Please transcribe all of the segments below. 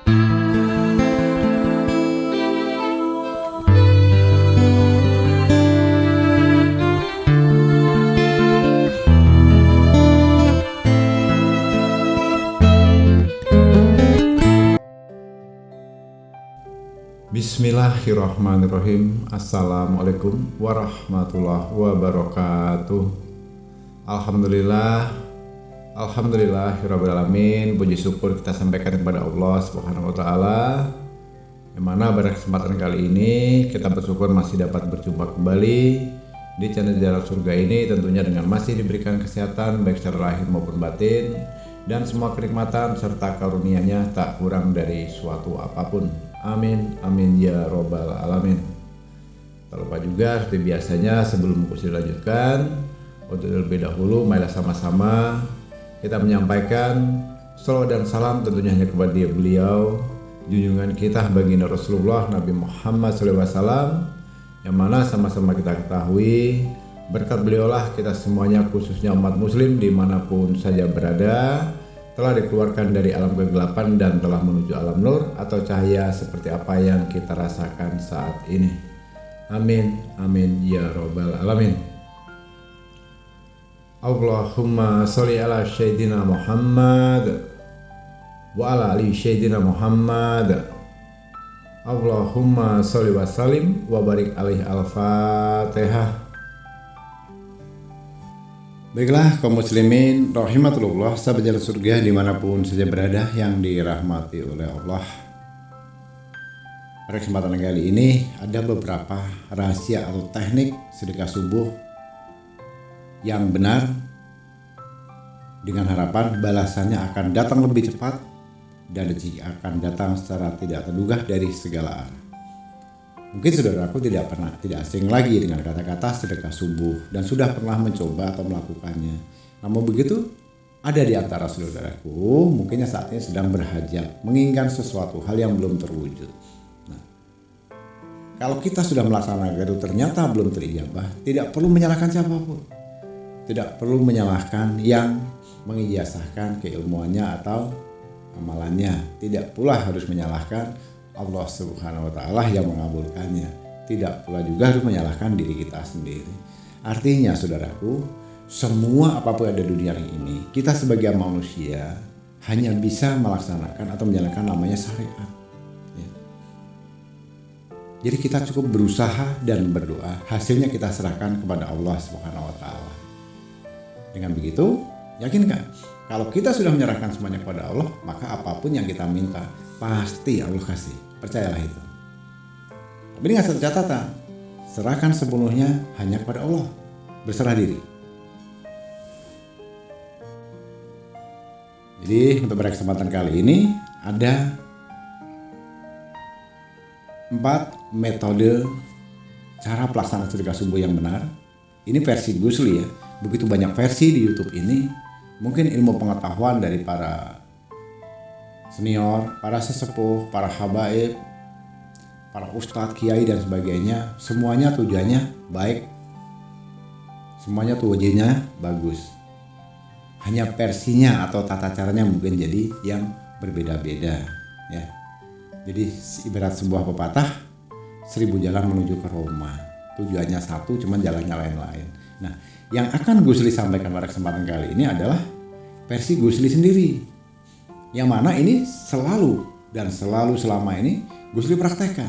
Bismillahirrahmanirrahim. Assalamualaikum warahmatullahi wabarakatuh. Alhamdulillahirrabbilalamin. Puji syukur kita sampaikan kepada Allah Subhanahu wa ta'ala, yang mana pada kesempatan kali ini kita bersyukur masih dapat berjumpa kembali di channel Jalan Surga ini, tentunya dengan masih diberikan kesehatan baik secara lahir maupun batin, dan semua kenikmatan serta karunia-Nya tak kurang dari suatu apapun. Amin, amin ya robbal alamin. Tak lupa juga seperti biasanya, sebelum kursi dilanjutkan, untuk terlebih dahulu marilah sama-sama kita menyampaikan salawat dan salam tentunya hanya kepada beliau, junjungan kita baginda Rasulullah Nabi Muhammad SAW, yang mana sama-sama kita ketahui berkat beliaulah kita semuanya, khususnya umat muslim dimanapun saja berada, telah dikeluarkan dari alam kegelapan dan telah menuju alam nur atau cahaya seperti apa yang kita rasakan saat ini. Amin, amin ya robbal alamin. Allahumma sholli ala sayyidina Muhammad wa ala ali sayyidina Muhammad. Allahumma sholli wa sallim wa barik alaihi. Al-Fatihah. Baiklah kaum muslimin rahimatullah, sahabat Jalan Surga dimanapun saja berada yang dirahmati oleh Allah. Pada kesempatan kali ini ada beberapa rahasia atau teknik sedekah subuh yang benar, dengan harapan balasannya akan datang lebih cepat dan rezeki akan datang secara tidak terduga dari segala arah. Mungkin saudaraku tidak asing lagi dengan kata-kata sedekah subuh dan sudah pernah mencoba atau melakukannya. Namun begitu, ada di antara saudaraku mungkinnya saat ini sedang berhajat, menginginkan sesuatu hal yang belum terwujud. Nah, kalau kita sudah melaksanakan itu ternyata belum terijabah, tidak perlu menyalahkan siapapun. Tidak perlu menyalahkan yang mengijazahkan keilmuannya atau amalannya. Tidak pula harus menyalahkan Allah Subhanahu wa ta'ala yang mengabulkannya. Tidak pula juga harus menyalahkan diri kita sendiri. Artinya saudaraku, semua apapun yang ada di dunia ini, kita sebagai manusia hanya bisa melaksanakan atau menjalankan namanya syariat, ya. Jadi kita cukup berusaha dan berdoa, hasilnya kita serahkan kepada Allah Subhanahu wa ta'ala. Dengan begitu, yakinkan kalau kita sudah menyerahkan semuanya kepada Allah, maka apapun yang kita minta pasti Allah kasih. Percayalah itu. Tapi dengan satu catatan, serahkan sepenuhnya hanya kepada Allah. Berserah diri. Jadi untuk pada kesempatan kali ini ada 4 metode cara pelaksanaan sedekah subuh yang benar. Ini versi Gusli ya. Begitu banyak versi di YouTube ini. Mungkin ilmu pengetahuan dari para senior, para sesepuh, para habaib, para ustadz, kiai dan sebagainya, semuanya tujuannya baik, semuanya tujuannya bagus. Hanya versinya atau tata caranya mungkin jadi yang berbeda-beda, ya. Jadi ibarat sebuah pepatah, 1000 jalan menuju ke Roma. Tujuannya satu, cuman jalannya lain-lain. Nah, yang akan Gusli sampaikan pada kesempatan kali ini adalah versi Gusli sendiri, yang mana ini selalu selama ini Gusli praktekkan.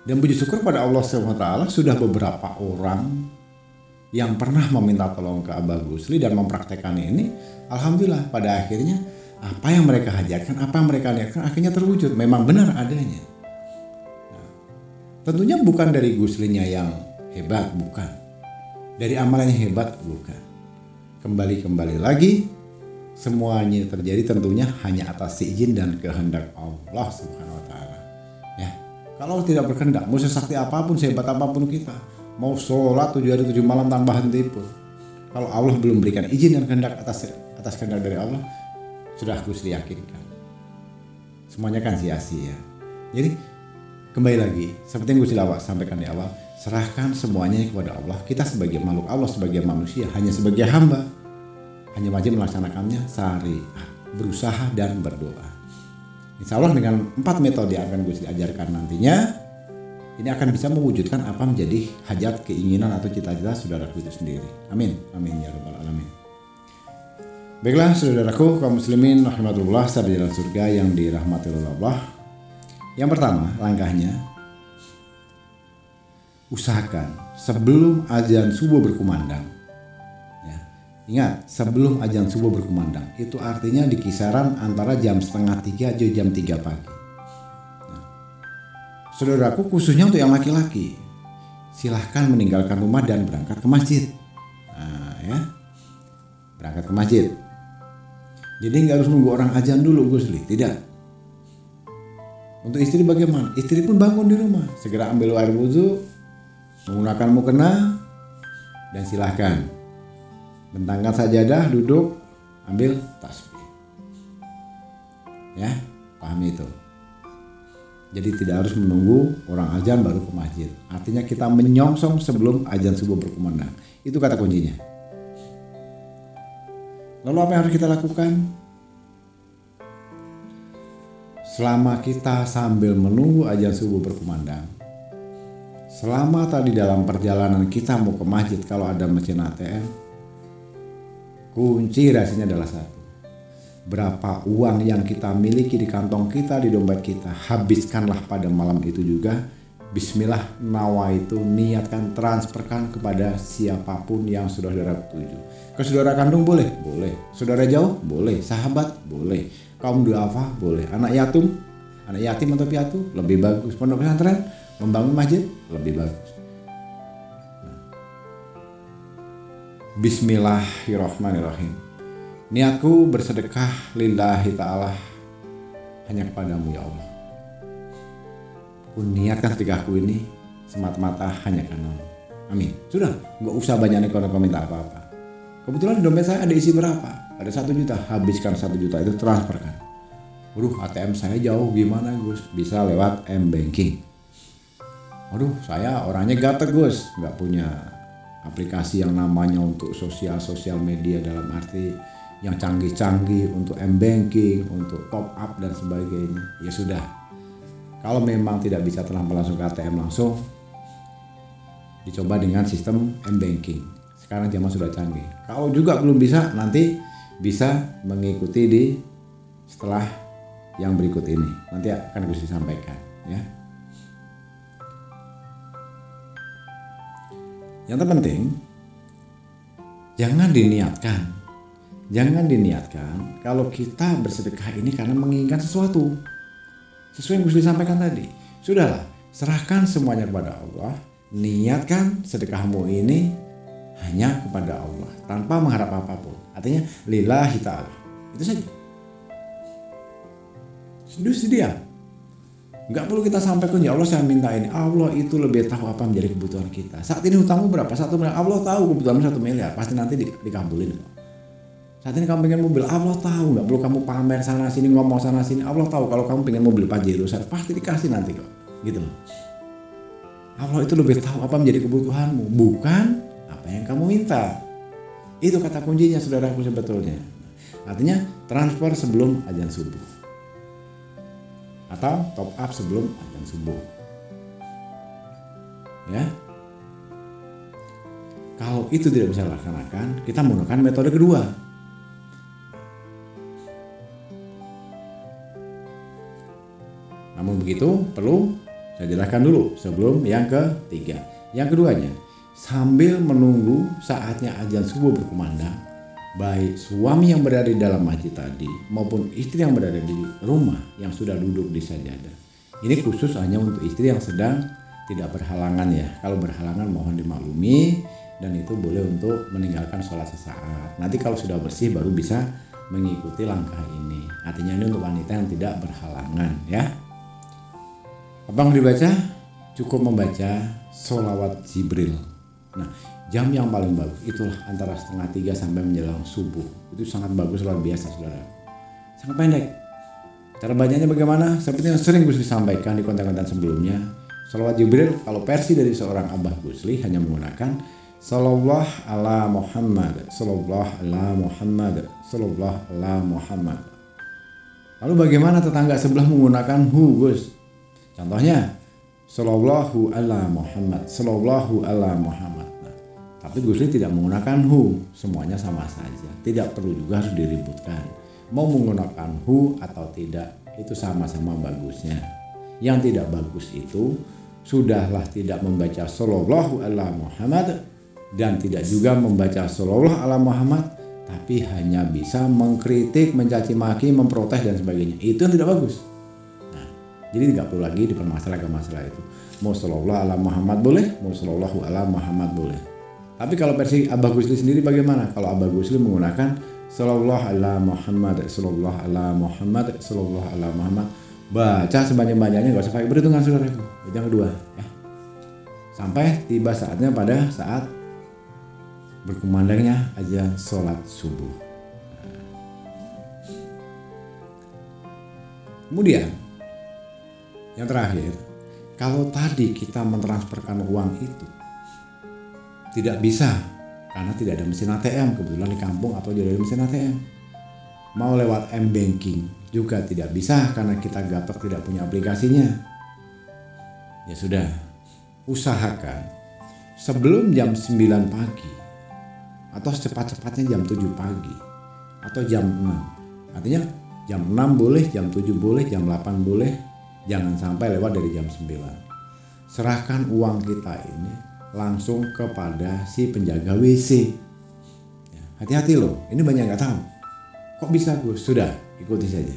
Dan puji syukur pada Allah SWT, sudah beberapa orang yang pernah meminta tolong ke Abah Gusli dan mempraktekkan ini, alhamdulillah pada akhirnya apa yang mereka hajatkan, apa yang mereka niatkan akhirnya terwujud, memang benar adanya. Nah, tentunya bukan dari Guslinya yang hebat, bukan. Dari amalannya hebat, bukan. Kembali lagi, semuanya terjadi tentunya hanya atas izin dan kehendak Allah Subhanahu wa ta'ala. Ya, kalau tidak berkehendak, mau sesakti apapun, sehebat apapun kita, mau sholat 7 hari 7 malam tanpa henti pun, kalau Allah belum berikan izin dan kehendak atas kehendak dari Allah, sudah harus diyakinkan. Semuanya kan sia-sia. Jadi kembali lagi, seperti yang Gus sampaikan di awal, serahkan semuanya kepada Allah. Kita sebagai makhluk Allah, sebagai manusia, hanya sebagai hamba, hanya wajib melaksanakannya syariat, berusaha dan berdoa. Insya Allah dengan 4 metode yang akan Gus ajarkan nantinya, ini akan bisa mewujudkan apa menjadi hajat, keinginan atau cita-cita saudaraku itu sendiri. Amin, amin ya rabbal alamin. Baiklah saudaraku kaum muslimin rahimakumullah, sabda jalan surga yang dirahmati Allah. Yang pertama langkahnya, usahakan sebelum azan subuh berkumandang. Ya, ingat, sebelum azan subuh berkumandang itu artinya di kisaran antara jam 2:30 atau jam 3 pagi. Nah, saudaraku khususnya untuk yang laki-laki, silahkan meninggalkan rumah dan berangkat ke masjid. Nah, ya, berangkat ke masjid. Jadi nggak harus nunggu orang azan dulu Gusli, tidak. Untuk istri bagaimana? Istri pun bangun di rumah, segera ambil air wudhu, menggunakan mukena, dan silahkan bentangkan sajadah, duduk, ambil tasbih. Ya, pahami itu. Jadi tidak harus menunggu orang azan baru ke masjid. Artinya kita menyongsong sebelum azan subuh berkumandang. Itu kata kuncinya. Lalu apa yang harus kita lakukan? Selama kita sambil menunggu azan subuh berkumandang, selama tadi dalam perjalanan kita mau ke masjid, kalau ada mesin ATM, kunci rahasianya adalah satu. Berapa uang yang kita miliki di kantong kita, di dompet kita, habiskanlah pada malam itu juga. Bismillah, nawaitu, niatkan, transferkan kepada siapapun yang saudara tuju. Ke saudara kandung boleh? Boleh. Saudara jauh? Boleh. Sahabat? Boleh. Kaum duafa? Boleh. Anak yatim atau piatu? Lebih bagus. Pondok pesantren? Membangun masjid? Lebih bagus. Bismillahirrahmanirrahim. Niatku bersedekah lillahi ta'ala hanya kepadamu ya Allah. Ku niatkan sedekahku ini semata-mata hanya karenamu. Amin. Sudah, nggak usah banyak neko-neko minta apa-apa. Kebetulan di dompet saya ada isi berapa? Ada 1 juta. Habiskan 1 juta itu, transferkan. Waduh, ATM saya jauh, gimana Gus? Bisa lewat M-Banking. Waduh, saya orangnya gatek Gus, nggak punya aplikasi yang namanya untuk sosial media dalam arti yang canggih-canggih untuk M-Banking, untuk top up dan sebagainya. Ya sudah, kalau memang tidak bisa terlampau langsung ke ATM langsung, dicoba dengan sistem M-Banking. Sekarang zaman sudah canggih. Kalau juga belum bisa, nanti bisa mengikuti di setelah yang berikut ini. Nanti akan Gus sampaikan ya. Yang terpenting, jangan diniatkan kalau kita bersedekah ini karena menginginkan sesuatu. Sesuai yang Gus sampaikan tadi. Sudahlah, serahkan semuanya kepada Allah. Niatkan sedekahmu ini hanya kepada Allah, tanpa mengharap apapun. Artinya lillahi ta'ala. Itu saja. Sedia. Nggak perlu kita sampaikan, ya Allah saya minta ini. Allah itu lebih tahu apa menjadi kebutuhan kita. Saat ini hutangmu berapa? 1 miliar. Allah tahu kebutuhanmu 1 miliar. Pasti nanti dikabulin. Saat ini kamu pengen mobil, Allah tahu. Nggak perlu kamu pamer sana sini, ngomong sana sini. Allah tahu kalau kamu pengen mobil Pajero, pasti dikasih nanti kok. Gitu loh. Allah itu lebih tahu apa menjadi kebutuhanmu, bukan apa yang kamu minta. Itu kata kuncinya saudaraku sebetulnya. Artinya transfer sebelum azan subuh. Atau top up sebelum azan subuh. Ya. Kalau itu tidak bisa dilaksanakan, kita menggunakan metode kedua. Namun begitu perlu saya jelaskan dulu sebelum yang ketiga. Yang keduanya, sambil menunggu saatnya azan subuh berkumandang, baik suami yang berada di dalam masjid tadi maupun istri yang berada di rumah yang sudah duduk di sajadah. Ini khusus hanya untuk istri yang sedang tidak berhalangan ya. Kalau berhalangan mohon dimaklumi, dan itu boleh untuk meninggalkan sholat sesaat. Nanti kalau sudah bersih baru bisa mengikuti langkah ini. Artinya ini untuk wanita yang tidak berhalangan ya. Apa yang dibaca? Cukup membaca sholawat Jibril. Nah, jam yang paling bagus itulah antara 2:30 sampai menjelang subuh. Itu sangat bagus, luar biasa saudara. Sangat pendek. Cara bacanya bagaimana? Seperti yang sering Gus sampaikan di konten-konten sebelumnya. Sholawat Jibril kalau versi dari seorang Abah Gusli hanya menggunakan Sallallahu ala Muhammad, Sallallahu ala Muhammad, Sallallahu ala Muhammad. Lalu bagaimana tetangga sebelah menggunakan hu, Gus? Contohnya, Sallallahu ala Muhammad, Sallallahu ala Muhammad. Nah, tapi Gus Lee tidak menggunakan hu, semuanya sama saja. Tidak perlu juga harus diributkan. Mau menggunakan hu atau tidak, itu sama-sama bagusnya. Yang tidak bagus itu, sudahlah tidak membaca Sallallahu ala Muhammad dan tidak juga membaca Sallallahu ala Muhammad, tapi hanya bisa mengkritik, mencaci maki, memprotes dan sebagainya. Itu yang tidak bagus. Nah, jadi tidak perlu lagi dipermasalahkan masalah itu. Mau Sallallahu ala Muhammad boleh, mau Sallallahu ala Muhammad boleh. Tapi kalau versi Abah Gus Lee sendiri bagaimana? Kalau Abah Gus Lee menggunakan Sallallahu ala Muhammad, Sallallahu ala Muhammad, Sallallahu ala Muhammad, baca sebanyak-banyaknya, gak usah pakai perhitungan saudaraku. Itu yang kedua ya. Sampai tiba saatnya pada saat berkumandangnya azan sholat subuh. Kemudian yang terakhir, kalau tadi kita mentransferkan uang itu tidak bisa karena tidak ada mesin ATM, kebetulan di kampung atau tidak ada mesin ATM. Mau lewat M-Banking juga tidak bisa karena kita gatot tidak punya aplikasinya. Ya sudah, usahakan sebelum jam 9 pagi atau secepat-cepatnya jam 7 pagi atau jam 6. Artinya jam 6 boleh, jam 7 boleh, jam 8 boleh, jangan sampai lewat dari jam 9. Serahkan uang kita ini langsung kepada si penjaga WC. Ya, hati-hati loh, ini banyak nggak tahu. Kok bisa Gus? Sudah, ikuti saja.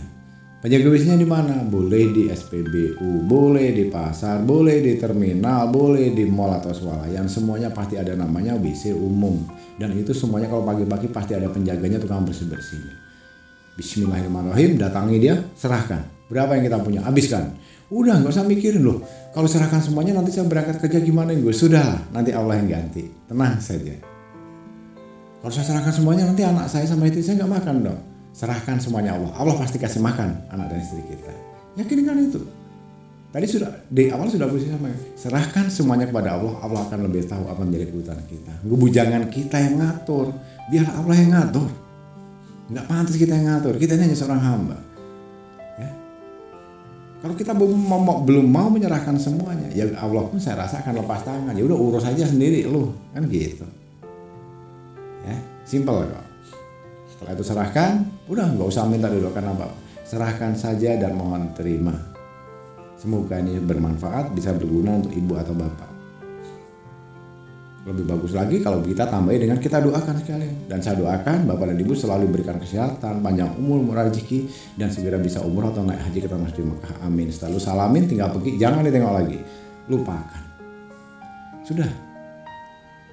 Penjaga WC-nya di mana? Boleh di SPBU, boleh di pasar, boleh di terminal, boleh di mall atau swalayan. Semuanya pasti ada namanya WC umum. Dan itu semuanya kalau pagi-pagi pasti ada penjaganya, tukang bersih-bersih. Bismillahirrahmanirrahim, datangi dia, serahkan. Berapa yang kita punya? Habiskan. Udah, nggak usah mikirin loh. Kalau serahkan semuanya nanti saya berangkat kerja gimana gue? Sudah, nanti Allah yang ganti. Tenang saja. Kalau saya serahkan semuanya nanti anak saya sama istri saya nggak makan dong. Serahkan semuanya Allah. Allah pasti kasih makan anak dan istri kita. Yakinkan itu. Tadi sudah di awal sudah berusaha serahkan semuanya kepada Allah. Allah akan lebih tahu apa menjadi kebutuhan kita. Jangan kita yang ngatur, biar Allah yang ngatur. Nggak pantas kita yang ngatur. Kita ini hanya seorang hamba. Ya. Kalau kita belum mau menyerahkan semuanya, ya Allah pun saya rasa akan lepas tangan. Ya udah urus aja sendiri lu, kan gitu. Ya, simple kok. Setelah itu serahkan, udah nggak usah minta didoakan apa. Serahkan saja dan mohon terima. Semoga ini bermanfaat, bisa berguna untuk ibu atau bapak. Lebih bagus lagi kalau kita tambahin dengan kita doakan sekalian. Dan saya doakan bapak dan ibu selalu diberikan kesehatan, panjang umur, murah rezeki, dan segera bisa umroh atau naik haji ke tanah suci Mekah. Amin. Selalu salamin, tinggal pergi, jangan ditengok lagi. Lupakan. Sudah.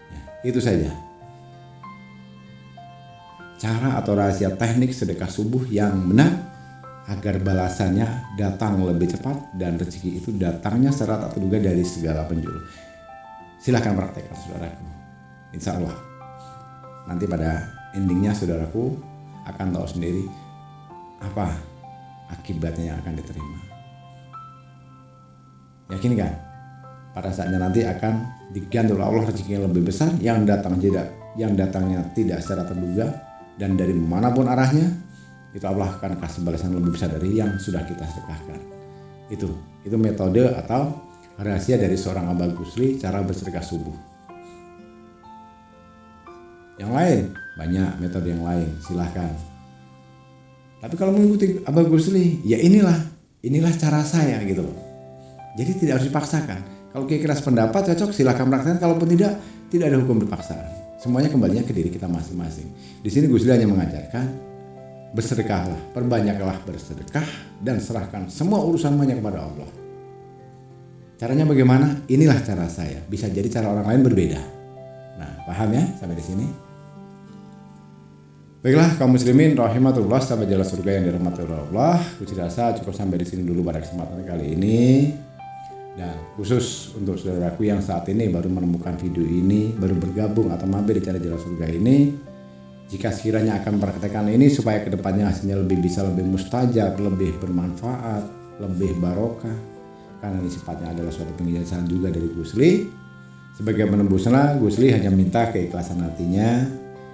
Ya, itu saja. Cara atau rahasia teknik sedekah subuh yang benar agar balasannya datang lebih cepat dan rezeki itu datangnya serat atau juga dari segala penjuru. Silahkan praktekkan saudaraku. Insya Allah nanti pada endingnya saudaraku akan tahu sendiri apa akibatnya yang akan diterima. Yakin kan? Pada saatnya nanti akan diganti oleh Allah rezeki yang lebih besar yang datangnya tidak secara terduga. Dan dari manapun arahnya, itu Allah akan kasih balasan lebih besar dari yang sudah kita sedekahkan. Itu metode atau rahasia dari seorang Abah Gus Lee cara bersedekah subuh. Yang lain, banyak metode yang lain, silahkan. Tapi kalau mengikuti Abah Gus Lee, ya inilah cara saya gitu loh. Jadi tidak harus dipaksakan. Kalau kira-kira pendapat cocok, silahkan praktekkan. Kalaupun tidak ada hukum berpaksaan. Semuanya kembalinya ke diri kita masing-masing. Di sini Gus Lee hanya mengajarkan bersedekahlah, perbanyaklah bersedekah dan serahkan semua urusan banyak kepada Allah. Caranya bagaimana? Inilah cara saya. Bisa jadi cara orang lain berbeda. Nah, paham ya sampai di sini? Baiklah kaum muslimin rahimatullah, sahabat jalan surga yang dirahmati Allah. Gus rasa cukup sampai di sini dulu pada kesempatan kali ini. Dan khusus untuk saudaraku yang saat ini baru menemukan video ini, baru bergabung atau mampir di channel Jalan Surga ini, jika sekiranya akan mempraktekkan ini supaya kedepannya hasilnya bisa lebih mustajab, lebih bermanfaat, lebih barokah, karena ini sifatnya adalah suatu penjelasan juga dari Gus Lee. Sebagai penembusnya, Gus Lee hanya minta keikhlasan hatinya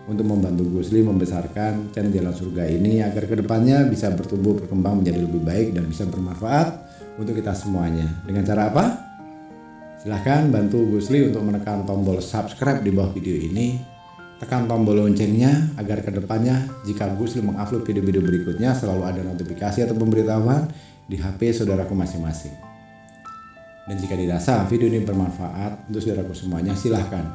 untuk membantu Gusli membesarkan channel Jalan Surga ini agar kedepannya bisa bertumbuh berkembang menjadi lebih baik dan bisa bermanfaat untuk kita semuanya. Dengan cara apa? Silahkan bantu Gusli untuk menekan tombol subscribe di bawah video ini, tekan tombol loncengnya agar kedepannya jika Gusli mengupload video-video berikutnya selalu ada notifikasi atau pemberitahuan di HP saudaraku masing-masing. Dan jika dirasa video ini bermanfaat untuk saudaraku semuanya, silahkan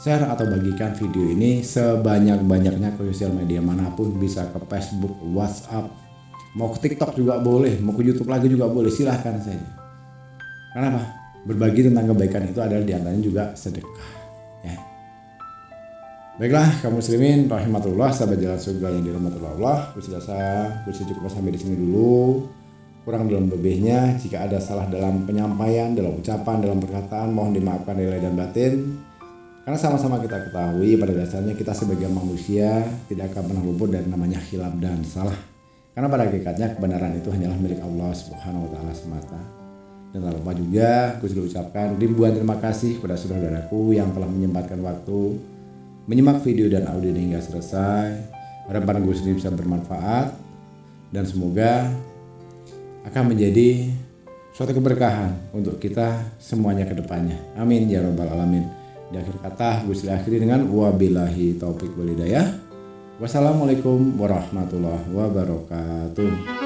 share atau bagikan video ini sebanyak-banyaknya ke sosial media manapun, bisa ke Facebook, WhatsApp, mau ke TikTok juga boleh, mau ke YouTube lagi juga boleh, silahkan saja. Kenapa? Berbagi tentang kebaikan itu adalah diantaranya juga sedekah. Ya. Baiklah, kaum muslimin rahimatullah, sahabat Jalan Surga yang dirahmati Allah, Gusli cukup sampai di sini dulu. Kurang dalam lebihnya, jika ada salah dalam penyampaian, dalam ucapan, dalam perkataan, mohon dimaafkan dari lahir dan batin. Karena sama-sama kita ketahui pada dasarnya kita sebagai manusia tidak akan pernah luput dari namanya khilaf dan salah. Karena pada hakikatnya kebenaran itu hanyalah milik Allah Subhanahu wa taala semata. Dan tak lupa juga Gusli ucapkan ribuan terima kasih kepada saudaraku yang telah menyempatkan waktu menyimak video dan audio hingga selesai. Harapan Gusli bisa bermanfaat dan semoga akan menjadi suatu keberkahan untuk kita semuanya ke depannya. Amin ya rabbal alamin. Di akhir kata Gusli akhiri dengan wabillahi taufik wal hidayah. Wassalamualaikum warahmatullahi wabarakatuh.